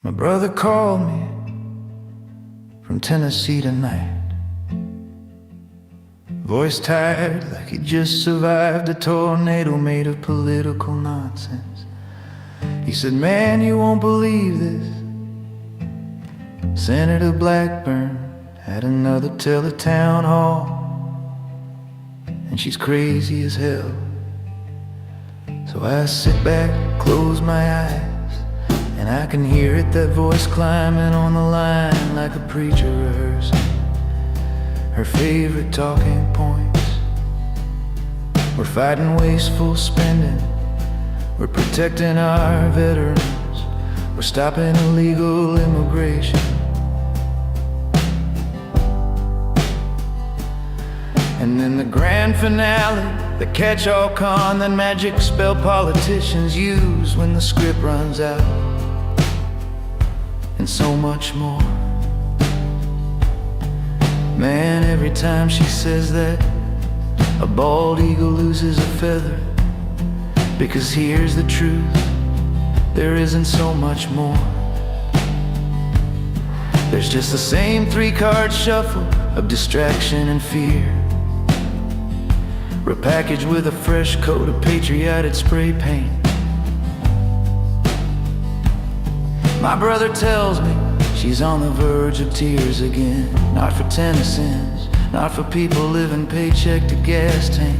My brother called me from Tennessee tonight, voice tired like he just survived a tornado made of political nonsense. He said, "Man, you won't believe this. Senator Blackburn had another town hall, and she's crazy as hell." So I sit back, close my eyes, and I can hear it, that voice climbing on the line like a preacher rehearsing her favorite talking points. We're fighting wasteful spending, we're protecting our veterans, we're stopping illegal immigration. And then the grand finale, the catch-all con that magic spell politicians use when the script runs out, and so much more. Man, every time she says that, a bald eagle loses a feather. Because here's the truth, there isn't so much more. There's just the same three-card shuffle of distraction and fear, repackaged with a fresh coat of patriotic spray paint. My brother tells me she's on the verge of tears again. Not for Tennesseans, not for people living paycheck to gas tank,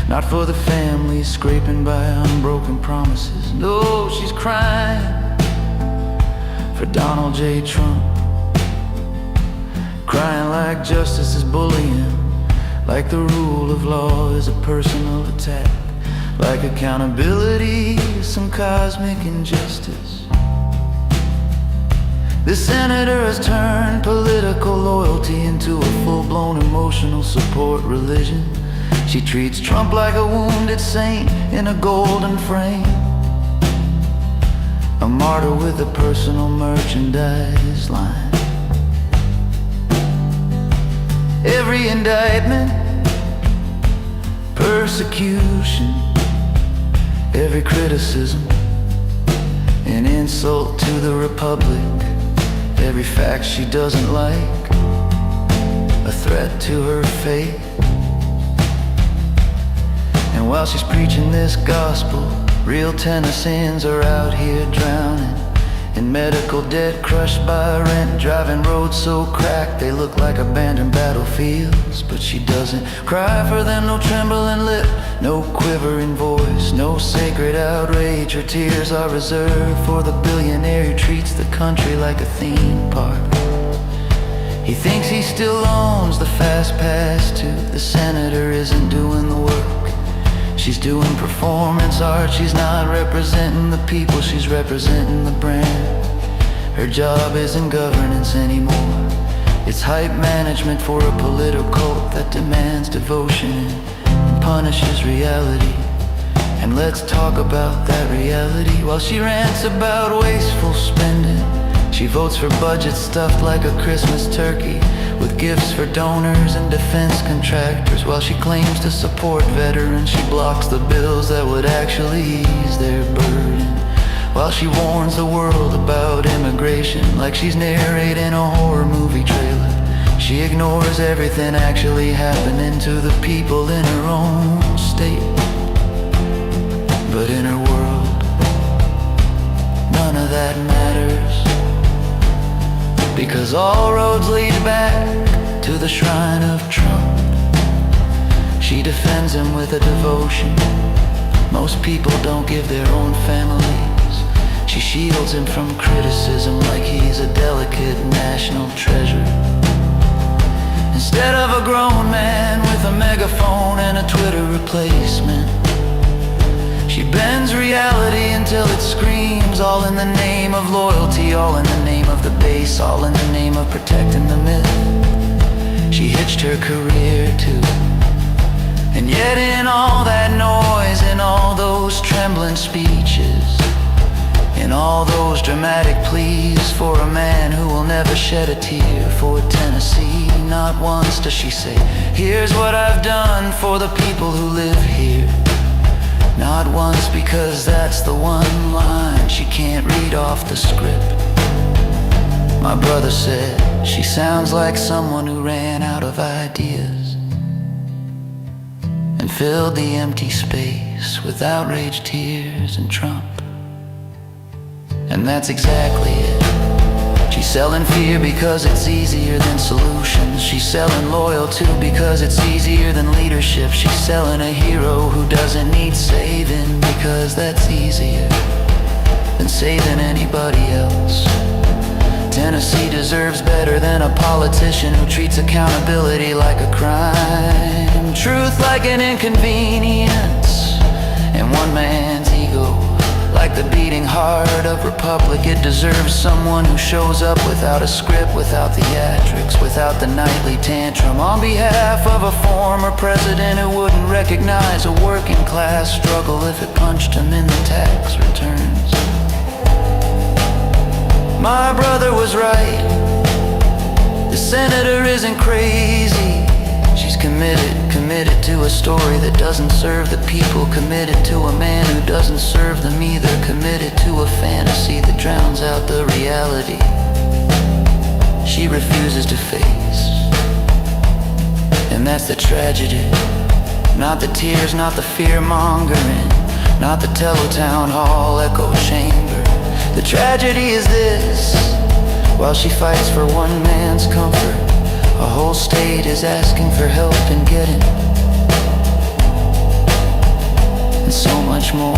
not for the families scraping by unbroken promises. No, she's crying for Donald J. Trump, crying like justice is bullying, like the rule of law is a personal attack, like accountability is some cosmic injustice. This senator has turned political loyalty into a full-blown emotional support religion. She treats Trump like a wounded saint in a golden frame, a martyr with a personal merchandise line. Every indictment, persecution, every criticism, an insult to the republic. Every fact she doesn't like, a threat to her faith. And while she's preaching this gospel, real Tennesseans are out here drowning in medical debt, crushed by rent, driving roads so cracked they look like abandoned battlefields. But she doesn't cry for them, no trembling lip, no quivering voice, no sacred outrage. Her tears are reserved for the billionaire who treats the country like a theme park. He thinks he still owns the fast pass to. The senator isn't doing the work, she's doing performance art. She's not representing the people, she's representing the brand. Her job isn't governance anymore, it's hype management for a political cult that demands devotion and punishes reality. And let's talk about that reality. While she rants about wasteful spending, she votes for budgets stuffed like a Christmas turkey, with gifts for donors and defense contractors. While she claims to support veterans, she blocks the bills that would actually ease their burden. While she warns the world about immigration like she's narrating a horror movie trailer, she ignores everything actually happening to the people in her own state. But in her world, none of that matters, because all roads lead back to the shrine of Trump. She defends him with a devotion most people don't give their own families. She shields him from criticism like he's a delicate national treasure. Instead of a grown man with a megaphone and a Twitter replacement, she bends reality until it screams, all in the name of loyalty, all in the name of the base, all in the name of protecting the myth. She hitched her career to. And yet in all that noise, in all those trembling speeches, in all those dramatic pleas for a man who will never shed a tear for Tennessee, not once does she say, "Here's what I've done for the people who live here." Not once, because that's the one line she can't read off the script. My brother said, she sounds like someone who ran out of ideas and filled the empty space with outraged tears and Trump. And that's exactly it. She's selling fear because it's easier than solutions. She's selling loyalty because it's easier than leadership. She's selling a hero who doesn't need saving because that's easier than saving anybody else. Tennessee deserves better than a politician who treats accountability like a crime, truth like an inconvenience, and one man's ego like the beating heart of republic. It deserves someone who shows up without a script, without theatrics, without the nightly tantrum, on behalf of a former president who wouldn't recognize a working class struggle if it punched him in the tax returns. My brother was right. The senator isn't crazy. She's committed to a story that doesn't serve the people, committed to a man who doesn't serve them either, committed to a fantasy that drowns out the reality she refuses to face. And that's the tragedy. Not the tears, not the fear-mongering, not the town hall echo chamber. The tragedy is this: while she fights for one man's comfort, a whole state is asking for help in getting, and so much more.